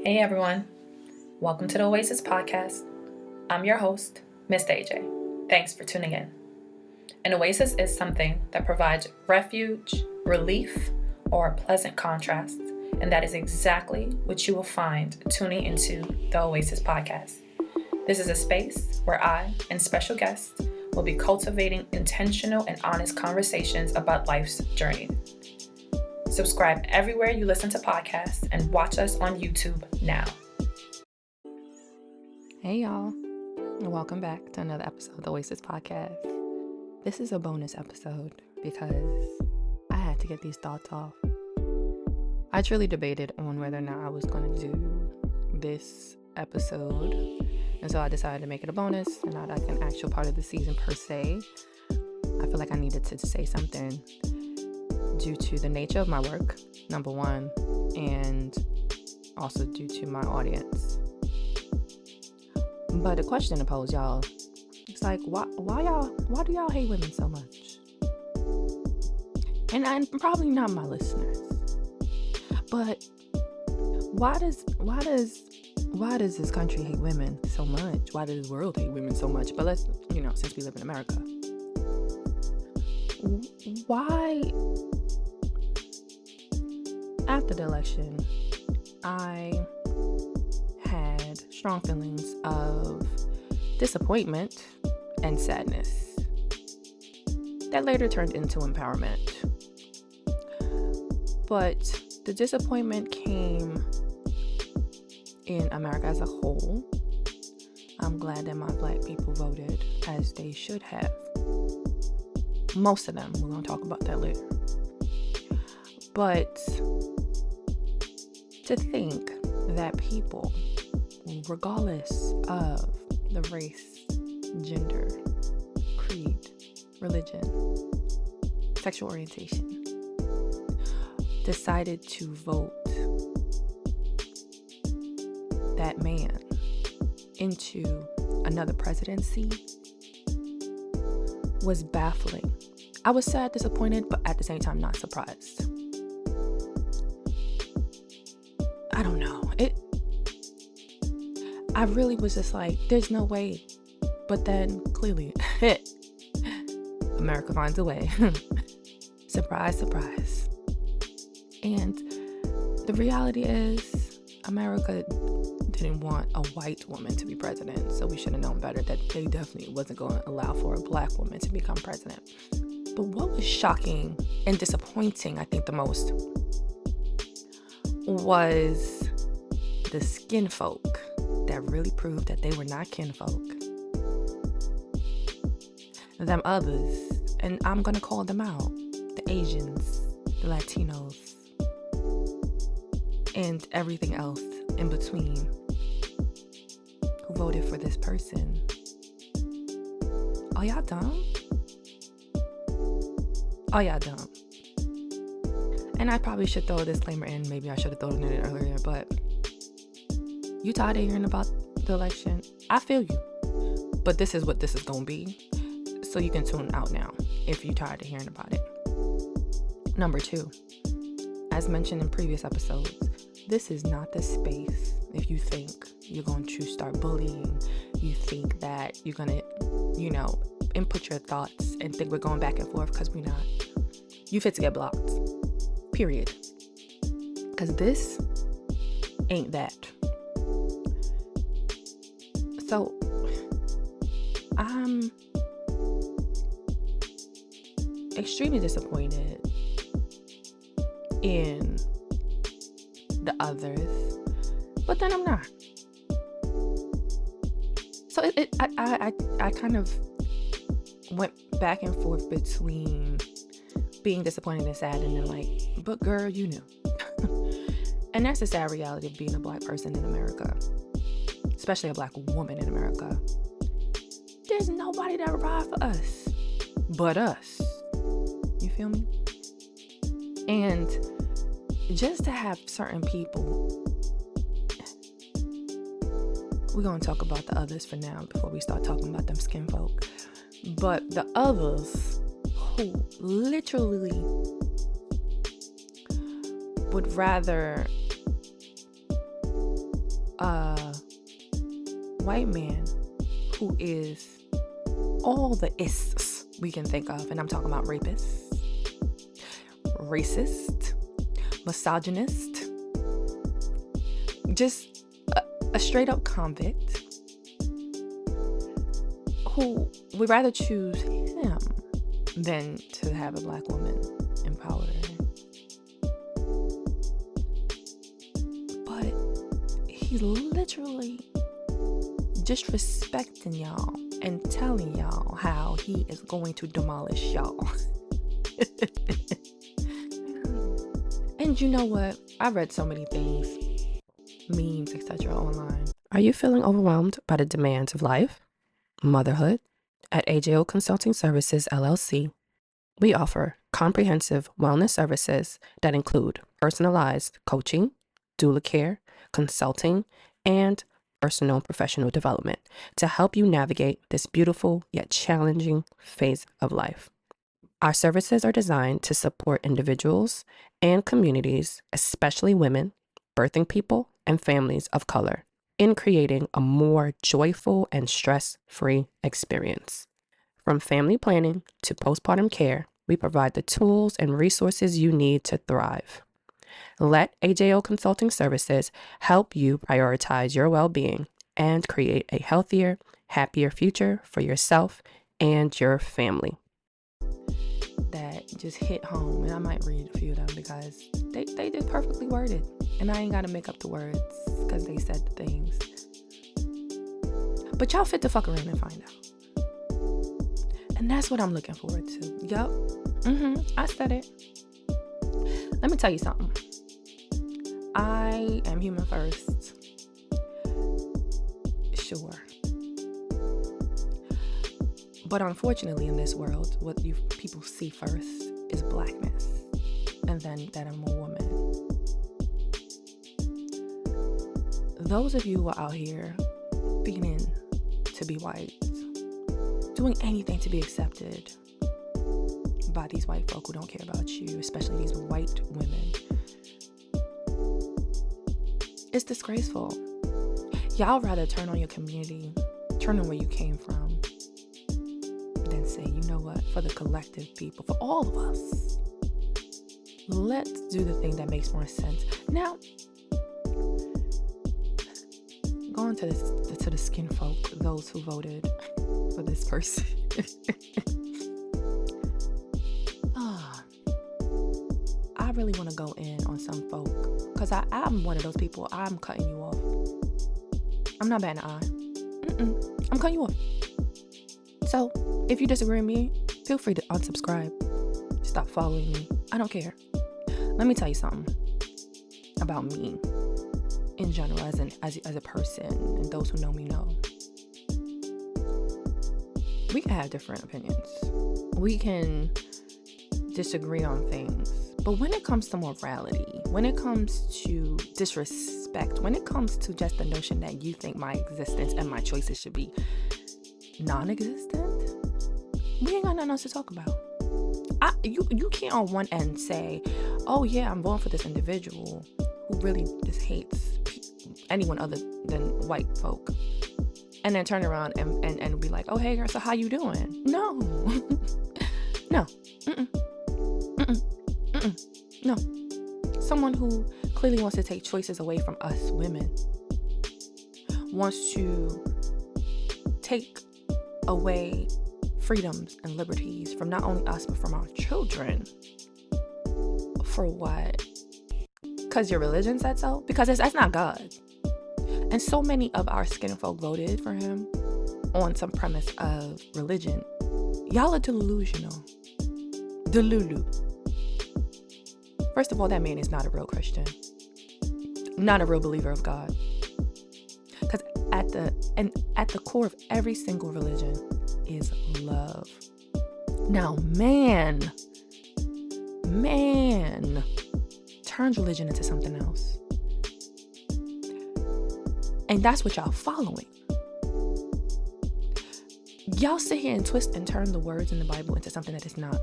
Hey everyone, welcome to the Oasis Podcast. I'm your host, Miss AJ. Thanks for tuning in. An oasis is something that provides refuge, relief, or a pleasant contrast, and that is exactly what you will find tuning into the Oasis Podcast. This is a space where I and special guests will be cultivating intentional and honest conversations about life's journey. Subscribe everywhere you listen to podcasts and watch us on YouTube now. Hey y'all, and welcome back to another episode of the Oasis Podcast. This is a bonus episode because I had to get these thoughts off. I truly debated on whether or not I was going to do this episode, and so I decided to make it a bonus and not like an actual part of the season per se. I feel like I needed to say something due to the nature of my work, number one, and also due to my audience. But the question to pose, y'all, it's like, why do y'all hate women so much? And I'm probably not my listeners, but why does this country hate women so much? Why does the world hate women so much? But let's, since we live in America, why? After the election, I had strong feelings of disappointment and sadness that later turned into empowerment. But the disappointment came in America as a whole. I'm glad that my Black people voted as they should have. Most of them. We're going to talk about that later. But to think that people, regardless of the race, gender, creed, religion, sexual orientation, decided to vote that man into another presidency was baffling. I was sad, disappointed, but at the same time not surprised. I don't know. I really was just like, there's no way. But then clearly, America finds a way. Surprise, surprise. And the reality is, America didn't want a white woman to be president, so we should have known better that they definitely wasn't going to allow for a Black woman to become president. But what was shocking and disappointing, I think the most, was the skin folk that really proved that they were not kinfolk. Them others, and I'm going to call them out, the Asians, the Latinos, and everything else in between who voted for this person. Are y'all dumb? Are y'all dumb? And I probably should throw a disclaimer in. Maybe I should have thrown it in earlier, but you tired of hearing about the election? I feel you. But this is what this is going to be. So you can tune out now if you're tired of hearing about it. Number 2, as mentioned in previous episodes, this is not the space if you think you're going to start bullying, you think that you're going to, input your thoughts and think we're going back and forth, because we're not. You fit to get blocked. Period. Because this ain't that. So, I'm extremely disappointed in the others, but then I'm not. So I kind of went back and forth between being disappointed and sad, and then like, but girl, you knew. And that's the sad reality of being a Black person in America, especially a Black woman in America. There's nobody that ride for us but us. You feel me? And just to have certain people, we're going to talk about the others for now before we start talking about them skin folk. But the others who literally would rather a white man who is all the ists we can think of, and I'm talking about rapist, racist, misogynist, just a straight up convict who would rather choose him than to have a black woman empower her. But he's literally disrespecting y'all and telling y'all how he is going to demolish y'all. And you know what? I've read so many things, memes, etc. online. Are you feeling overwhelmed by the demands of life? Motherhood? At AJO Consulting Services, LLC, we offer comprehensive wellness services that include personalized coaching, doula care, consulting, and personal and professional development to help you navigate this beautiful yet challenging phase of life. Our services are designed to support individuals and communities, especially women, birthing people, and families of color, in creating a more joyful and stress-free experience. From family planning to postpartum care, we provide the tools and resources you need to thrive. Let AJO Consulting Services help you prioritize your well-being and create a healthier, happier future for yourself and your family. That just hit home, and I might read a few of them because they just perfectly worded, and I ain't got to make up the words because they said the things. But y'all fit to fuck around and find out. And that's what I'm looking forward to. Yup. I said it. Let me tell you something. I am human first. Sure. But unfortunately in this world, what you people see first is blackness. And then that I'm a woman. Those of you who are out here beginning to be white, doing anything to be accepted by these white folk who don't care about you, especially these white women, it's disgraceful. Y'all rather turn on your community, turn on where you came from, than say, you know what, for the collective people, for all of us, let's do the thing that makes more sense. Now, going to the skin folk, those who voted for this person. I really want to go in on some folk because I'm one of those people. I'm cutting you off. I'm not batting an eye. I'm cutting you off. So if you disagree with me, feel free to unsubscribe. Stop following me. I don't care. Let me tell you something about me in general as a person, and those who know me know. We can have different opinions. We can disagree on things. But when it comes to morality, when it comes to disrespect, when it comes to just the notion that you think my existence and my choices should be non-existent, we ain't got nothing else to talk about. You can't on one end say, oh yeah, I'm voting for this individual who really just hates anyone other than white folk, and then turn around and be like, oh hey girl, so how you doing? No. No. No. Someone who clearly wants to take choices away from us women, wants to take away freedoms and liberties from not only us but from our children. For what? Because your religion said so? Because that's not God. And so many of our skin folk voted for him on some premise of religion. Y'all are delusional. Delulu. First of all, that man is not a real Christian. Not a real believer of God. Because at the core of every single religion is love. Now, man turns religion into something else. And that's what y'all following. Y'all sit here and twist and turn the words in the Bible into something that it's not.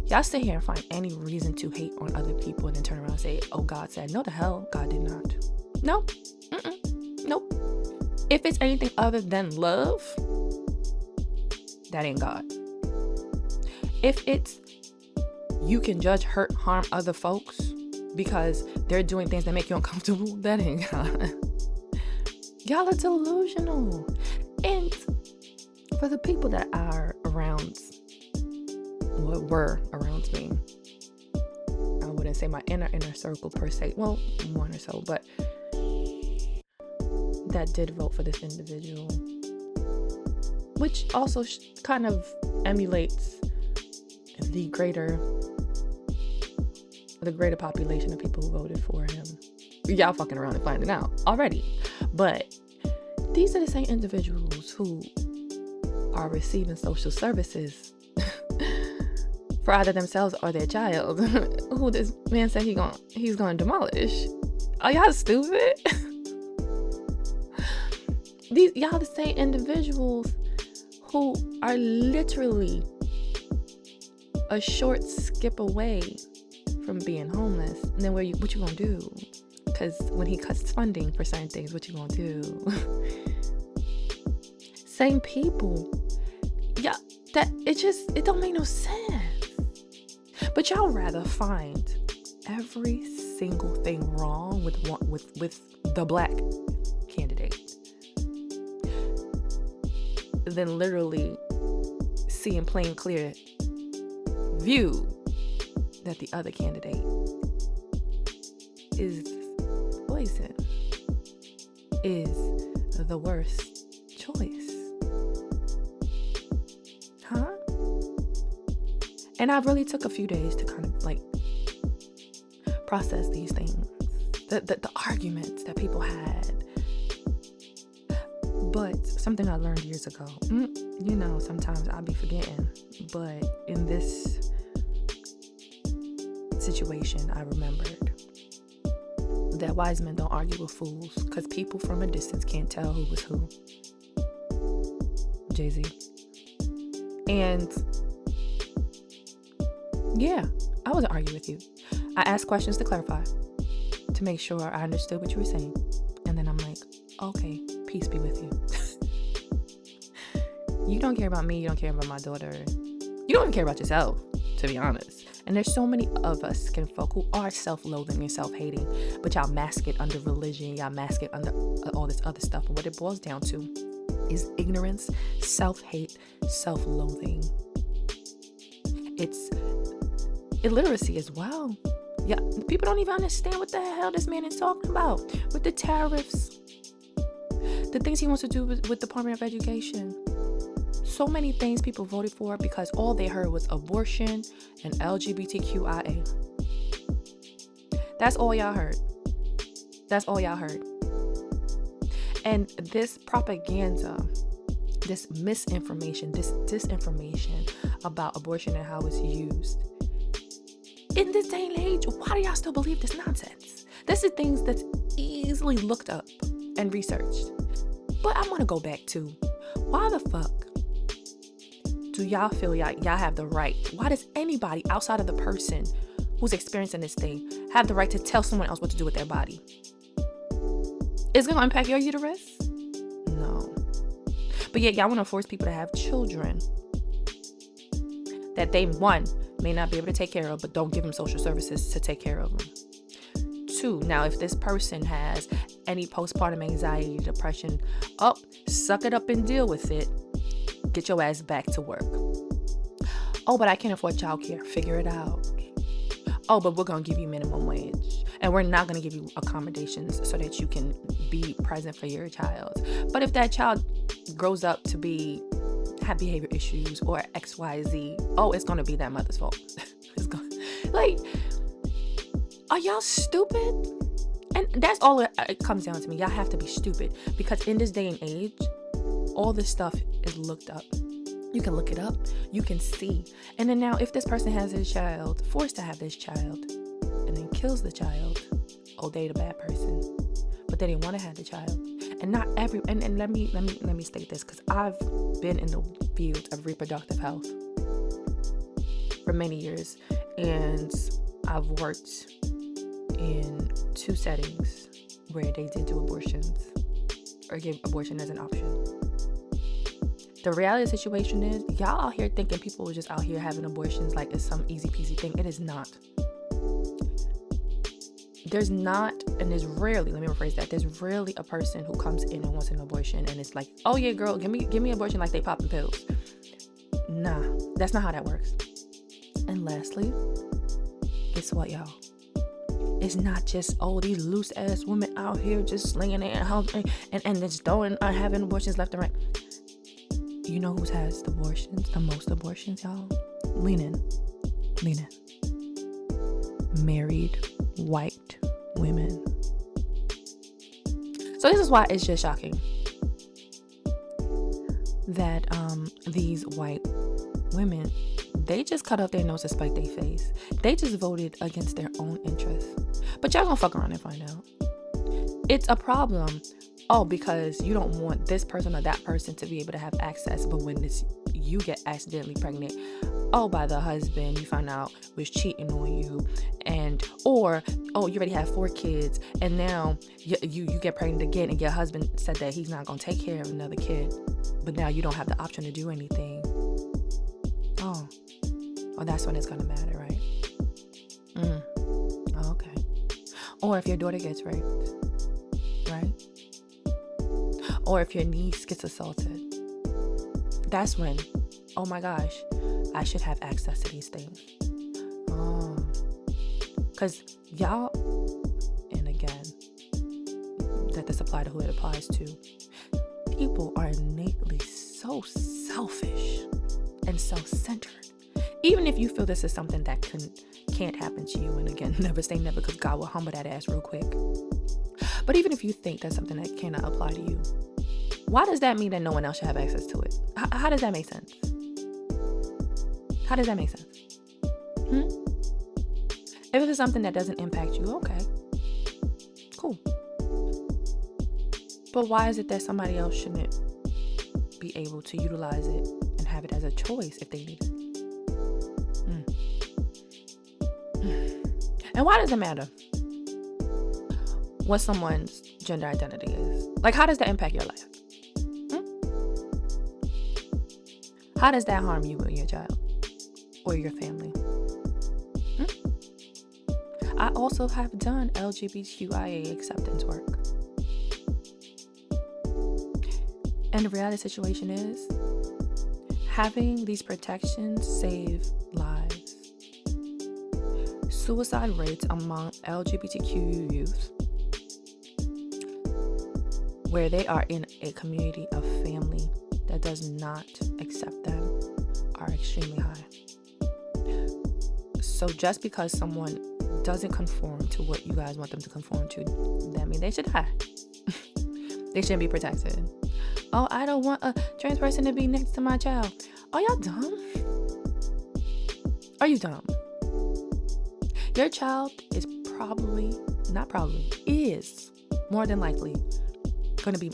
Y'all sit here and find any reason to hate on other people and then turn around and say, oh, God said. No, the hell, God did not. No. Nope. If it's anything other than love, that ain't God. If it's you can judge, hurt, harm other folks because they're doing things that make you uncomfortable, that ain't God. Y'all are delusional. And for the people that are around, what were around me, I wouldn't say my inner circle per se, well, one or so, but that did vote for this individual, which also kind of emulates the greater population of people who voted for him. Y'all fucking around and finding out already. But these are the same individuals who are receiving social services for either themselves or their child, who this man said he's gonna demolish. Are y'all stupid? Y'all the same individuals who are literally a short skip away from being homeless. And then what you gonna do? Because when he cuts funding for certain things, what you gonna do? Same people. Yeah, it don't make no sense. But y'all rather find every single thing wrong with the black candidate than literally see in plain clear view that the other candidate is poison, is the worst choice. Huh? And I really took a few days to kind of like process these things, the arguments that people had. But something I learned years ago, sometimes I'll be forgetting, but in this situation, I remembered that wise men don't argue with fools, because people from a distance can't tell who was who. Jay-Z. And yeah, I wasn't arguing with you. I asked questions to clarify, to make sure I understood what you were saying. And then I'm like, okay, peace be with you. You don't care about me. You don't care about my daughter. You don't even care about yourself, to be honest. And there's so many of us skinfolk who are self-loathing and self-hating, but y'all mask it under religion. Y'all mask it under all this other stuff. And what it boils down to is ignorance, self-hate, self-loathing. It's illiteracy as well. Yeah, people don't even understand what the hell this man is talking about with the tariffs, the things he wants to do with Department of Education. So many things people voted for because all they heard was abortion and LGBTQIA. That's all y'all heard. That's all y'all heard. And this propaganda, this misinformation, this disinformation about abortion and how it's used, in this day and age, why do y'all still believe this nonsense? This is things that's easily looked up and researched. But I want to go back to, why the fuck do y'all feel y'all have the right? Why does anybody outside of the person who's experiencing this thing have the right to tell someone else what to do with their body? Is it going to impact your uterus? No. But yet y'all want to force people to have children that they, one, may not be able to take care of, but don't give them social services to take care of them. Two, now if this person has any postpartum anxiety, depression, suck it up and deal with it. Get your ass back to work. Oh, but I can't afford childcare. Figure it out. Oh, but we're going to give you minimum wage. And we're not going to give you accommodations so that you can be present for your child. But if that child grows up to have behavior issues or XYZ, it's going to be that mother's fault. Are y'all stupid? And that's all it comes down to me. Y'all have to be stupid, because in this day and age, all this stuff is looked up. You can look it up. You can see. And then now, if this person has his child, forced to have this child, and then kills the child, they the bad person. But they didn't want to have the child. And not every. And let me state this, because I've been in the field of reproductive health for many years, and I've worked in 2 settings where they did do abortions. or give abortion as an option. The reality of the situation is, y'all out here thinking people are just out here having abortions like it's some easy peasy thing. It is not. There's not, and there's rarely, let me rephrase that, there's rarely a person who comes in and wants an abortion and it's like, oh yeah, girl, give me abortion like they popping pills. Nah, that's not how that works. And lastly, guess what, y'all? It's not just, oh, these loose ass women out here just slinging their house and just having abortions left and right. You know who has the most abortions, y'all? Lean in. Married white women. So this is why it's just shocking that these white women, they just cut off their nose to spite their face. They just voted against their own interests. But y'all gonna fuck around and find out. It's a problem. Oh, because you don't want this person or that person to be able to have access, but when you get accidentally pregnant, by the husband you find out was cheating on you, or you already have 4 kids, and now you get pregnant again, and your husband said that he's not gonna take care of another kid, but now you don't have the option to do anything. Oh, that's when it's gonna matter, right? Okay. Or if your daughter gets raped, right? Or if your niece gets assaulted, that's when, oh my gosh, I should have access to these things. Because y'all, and again, that this applies to who it applies to, people are innately so selfish and self-centered. Even if you feel this is something that can't happen to you, and again, never say never, because God will humble that ass real quick. But even if you think that's something that cannot apply to you, why does that mean that no one else should have access to it? How does that make sense? How does that make sense? If it is something that doesn't impact you, okay, cool. But why is it that somebody else shouldn't be able to utilize it and have it as a choice if they need it? And why does it matter what someone's gender identity is? Like, how does that impact your life? How does that harm you or your child or your family? I also have done LGBTQIA acceptance work. And the reality situation is, having these protections save lives. Suicide rates among LGBTQ youth, where they are in a community of family that does not accept them, are extremely high. So just because someone doesn't conform to what you guys want them to conform to, that means they should die. They shouldn't be protected. Oh, I don't want a trans person to be next to my child. Are y'all dumb? Are you dumb? Your child is is more than likely going to be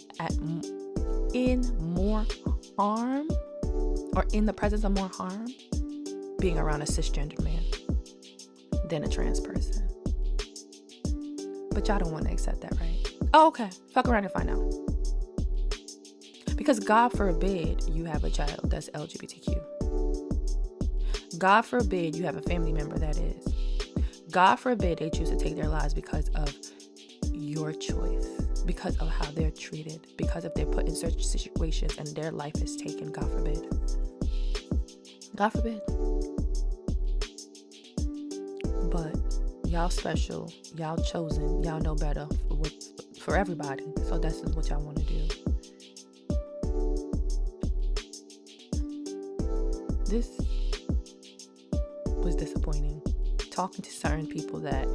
in more harm, or in the presence of more harm, being around a cisgendered man than a trans person. But y'all don't want to accept that, right? Oh, okay. Fuck around and find out. Because God forbid you have a child that's LGBTQ. God forbid you have a family member that is. God forbid they choose to take their lives because of your choice, because of how they're treated, because if they're put in certain situations and their life is taken. God forbid. God forbid. But y'all special, y'all chosen, y'all know better for everybody. So that's just what y'all want to do. This was disappointing. Talking to certain people that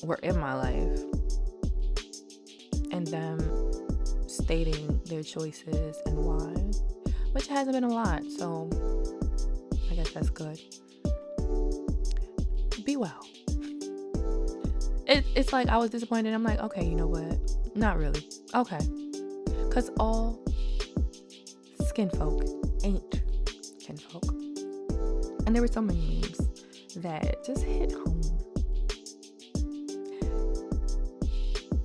were in my life and them stating their choices and why, which hasn't been a lot, so I guess that's good. Be well. It's like I was disappointed. I'm like, okay, you know what? Not really. Okay. Because all skin folk ain't kinfolk. And there were so many memes that just hit home.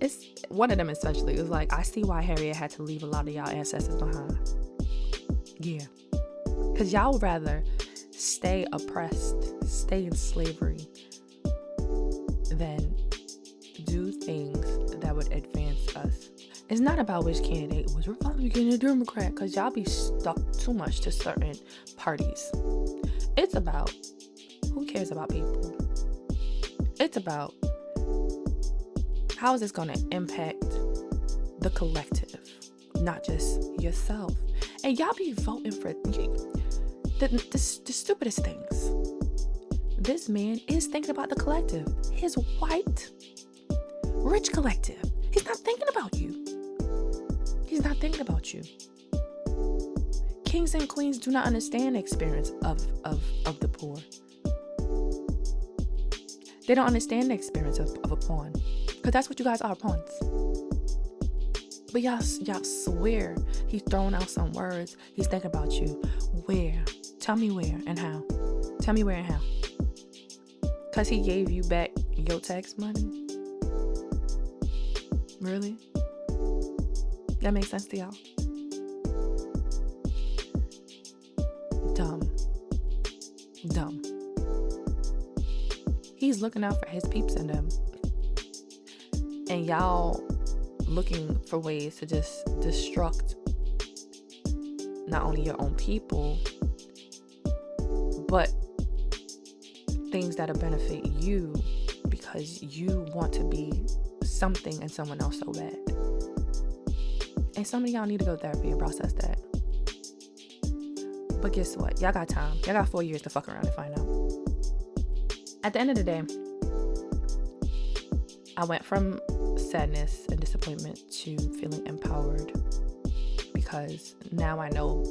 it's one of them especially. It was like, I see why Harriet had to leave a lot of y'all ancestors behind. Yeah. Because y'all would rather stay oppressed, stay in slavery, than do things that would advance us. It's not about which candidate was Republican or Democrat, because y'all be stuck too much to certain parties. It's about who cares about people. It's about how is this going to impact the collective, not just yourself. And y'all be voting for the stupidest things. This man is thinking about the collective. His white, rich collective. He's not thinking about you. He's not thinking about you. Kings and queens do not understand the experience of the poor. They don't understand the experience of a pawn. Because that's what you guys are, pawns. But y'all swear he's throwing out some words. He's thinking about you. Where? Tell me where and how. Tell me where and how. Because he gave you back your tax money? Really? That makes sense to y'all? Dumb. He's looking out for his peeps and them. And y'all looking for ways to just destruct not only your own people, but things that'll benefit you, because you want to be something and someone else so bad. And some of y'all need to go to therapy and process that. But guess what? Y'all got time. Y'all got 4 years to fuck around and find out. At the end of the day, I went from sadness and disappointment to feeling empowered, because now I know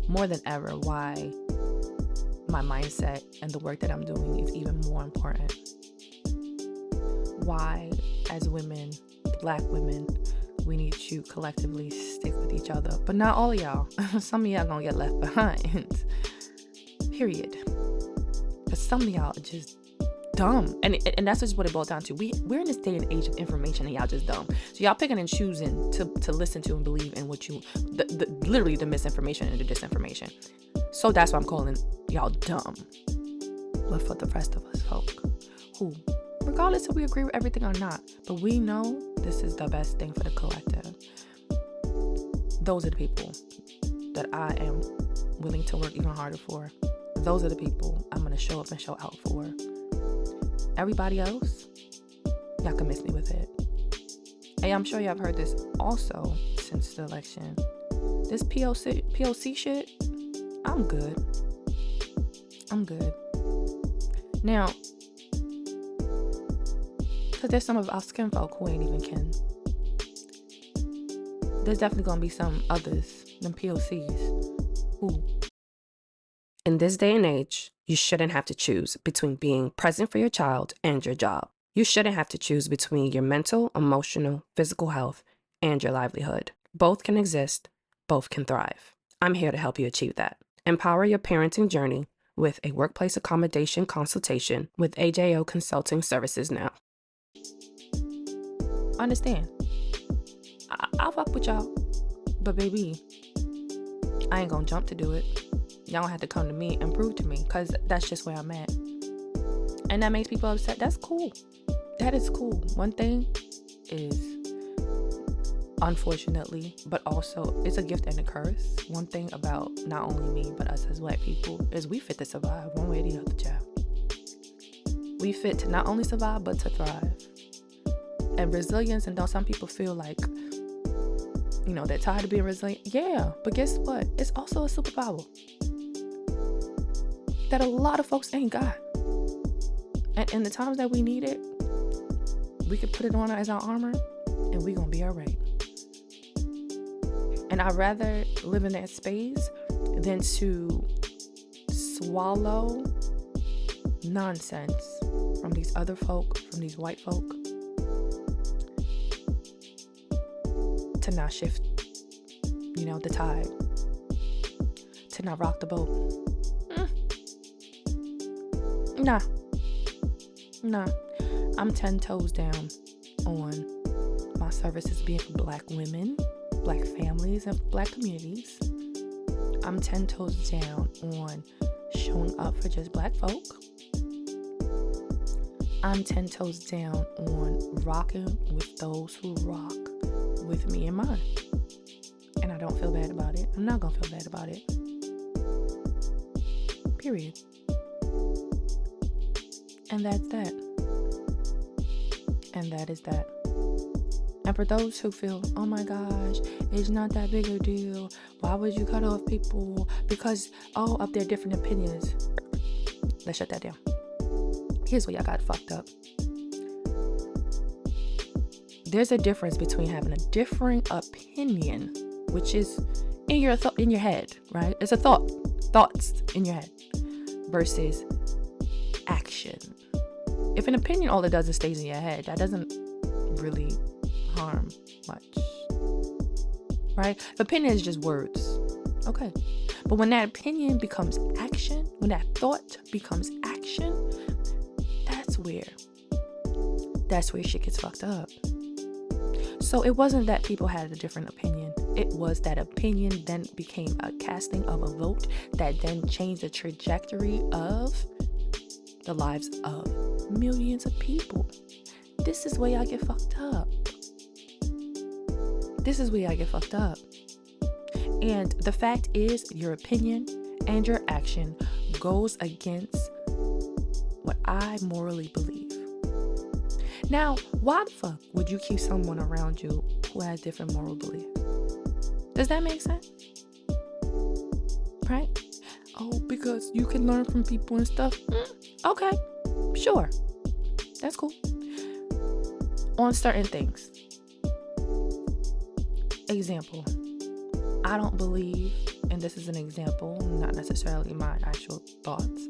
more than ever why my mindset and the work that I'm doing is even more important. Why, as women, Black women, we need to collectively stick with each other. But not all of y'all. Some of y'all gonna get left behind. Period. Because some of y'all are just dumb. And that's just what it boils down to. We're in this day and age of information, and y'all just dumb. So y'all picking and choosing to listen to and believe in what you, literally the misinformation and the disinformation. So that's why I'm calling y'all dumb. But for the rest of us folk, who, regardless if we agree with everything or not, but we know this is the best thing for the collective. Those are the people that I am willing to work even harder for. Those are the people I'm going to show up and show out for. Everybody else, y'all can miss me with it. And I'm sure y'all have heard this also since the election. This POC shit, I'm good. Now, because there's some of our skin folk who ain't even kin. There's definitely going to be some others, them POCs, who. In this day and age, you shouldn't have to choose between being present for your child and your job. You shouldn't have to choose between your mental, emotional, physical health, and your livelihood. Both can exist, both can thrive. I'm here to help you achieve that. Empower your parenting journey with a workplace accommodation consultation with AJO Consulting Services now. Understand, I'll fuck with y'all, but baby, I ain't gonna jump to do it. Y'all don't have to come to me and prove to me, because that's just where I'm at. And that makes people upset. That's cool. That is cool. One thing is, unfortunately, but also it's a gift and a curse. One thing about not only me, but us as Black people, is we fit to survive one way or the other, child. We fit to not only survive, but to thrive. And resilience, and though some people feel like, they're tired of being resilient. Yeah, but guess what? It's also a superpower that a lot of folks ain't got. And in the times that we need it, we could put it on as our armor, and we gonna be all right. And I'd rather live in that space than to swallow nonsense from these other folk, from these white folk, to not shift, the tide, to not rock the boat. Nah. I'm 10 toes down on my services being for Black women, Black families, and Black communities. I'm 10 toes down on showing up for just Black folk. I'm 10 toes down on rocking with those who rock with me in mind. And I don't feel bad about it. I'm not going to feel bad about it. Period. And that's that. And that is that. And for those who feel, oh my gosh, it's not that big a deal. Why would you cut off people? Because, of their different opinions. Let's shut that down. Here's where y'all got fucked up. There's a difference between having a differing opinion, which is in your head, right? It's a thoughts in your head, versus action. If an opinion all it does is stays in your head, that doesn't really harm much, right? If opinion is just words, okay. But when that opinion becomes action, when that thought becomes action, that's where shit gets fucked up. So it wasn't that people had a different opinion. It was that opinion then became a casting of a vote that then changed the trajectory of the lives of millions of people. This is where y'all get fucked up. And the fact is, your opinion and your action goes against what I morally believe. Now, why the fuck would you keep someone around you who has different moral beliefs? Does that make sense? Right? Oh, because you can learn from people and stuff. Okay, sure. That's cool. On certain things. Example. I don't believe, and this is an example, not necessarily my actual thoughts,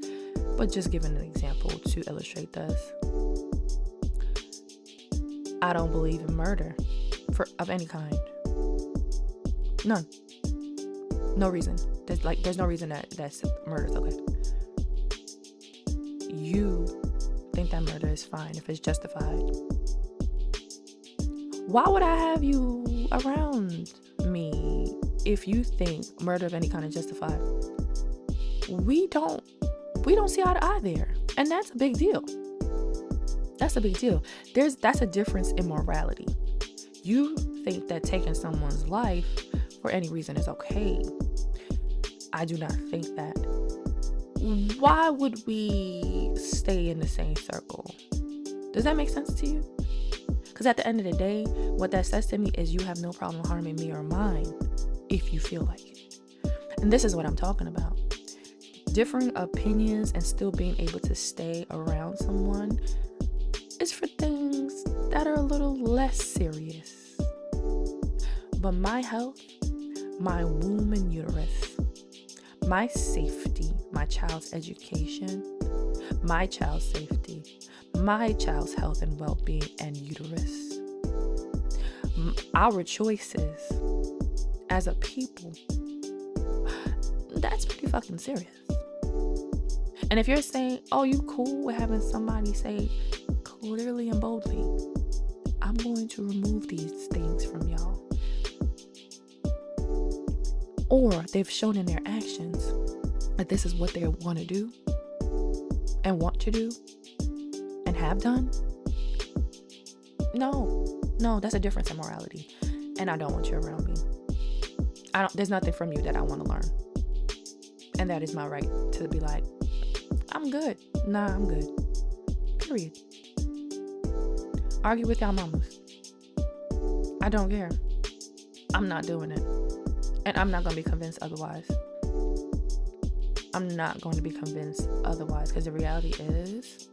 but just giving an example to illustrate this. I don't believe in murder of any kind. None. No reason. There's no reason that murder is okay. You think that murder is fine if it's justified. Why would I have you around me if you think murder of any kind is justified? We don't see eye to eye there. And that's a big deal. That's a difference in morality. You think that taking someone's life for any reason is okay. I do not think that. Why would we stay in the same circle? Does that make sense to you? Because at the end of the day, what that says to me is you have no problem harming me or mine if you feel like it. And this is what I'm talking about. Differing opinions and still being able to stay around someone is for things that are a little less serious. But my health, my womb and uterus, my safety, my child's education, my child's safety, my child's health and well-being and uterus, our choices as a people, that's pretty fucking serious. And if you're saying, oh, you cool with having somebody say clearly and boldly, I'm going to remove these things from y'all, or they've shown in their actions that this is what they want to do and want to do and have done, no, that's a difference in morality, and I don't want you around me. There's nothing from you that I want to learn, and that is my right to be like, I'm good. Nah, I'm good. Period. Argue with y'all mamas. I don't care. I'm not doing it. And I'm not going to be convinced otherwise. Because the reality is,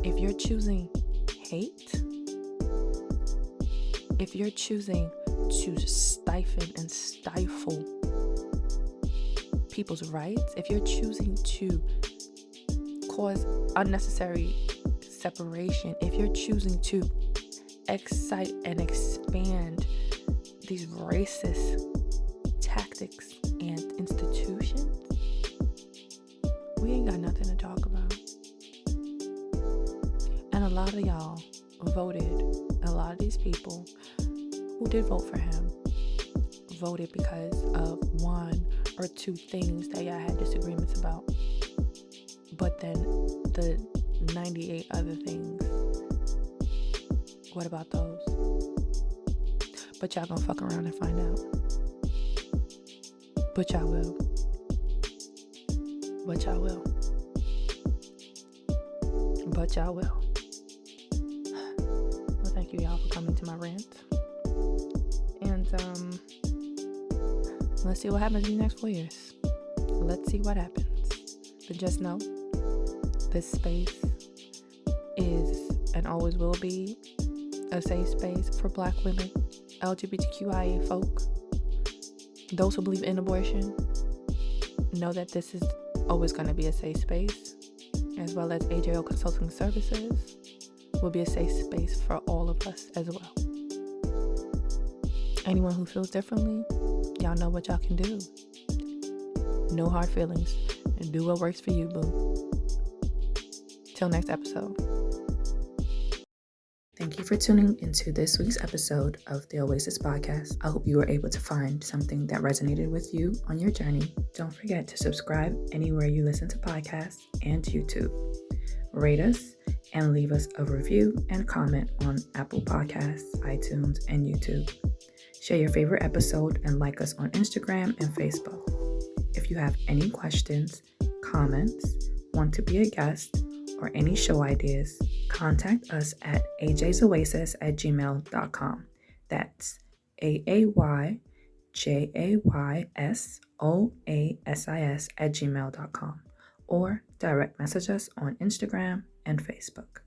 if you're choosing hate, if you're choosing to stifle people's rights, if you're choosing to cause unnecessary separation, if you're choosing to excite and expand these racist tactics and institutions, we ain't got nothing to talk about. And a lot of y'all voted, a lot of these people who did vote for him voted because of one or two things that y'all had disagreements about. But then the 98 other things, what about those? But y'all gonna fuck around and find out. But y'all will. But y'all will. But y'all will. Well, thank you y'all for coming to my rant. And let's see what happens in the next 4 years. Let's see what happens. But just know, this space is and always will be a safe space for Black women, LGBTQIA folk, those who believe in abortion. Know that this is always going to be a safe space, as well as AJO Consulting Services will be a safe space for all of us as well. Anyone who feels differently, y'all know what y'all can do. No hard feelings, and do what works for you, boo. Till next episode. Thank you for tuning into this week's episode of the Oasis Podcast. I hope you were able to find something that resonated with you on your journey. Don't forget to subscribe anywhere you listen to podcasts and YouTube. Rate us and leave us a review and comment on Apple Podcasts, iTunes, and YouTube. Share your favorite episode and like us on Instagram and Facebook. If you have any questions, comments, want to be a guest, or any show ideas, contact us at ajaysoasis@gmail.com. That's AAYJAYSOASIS@gmail.com, or direct message us on Instagram and Facebook.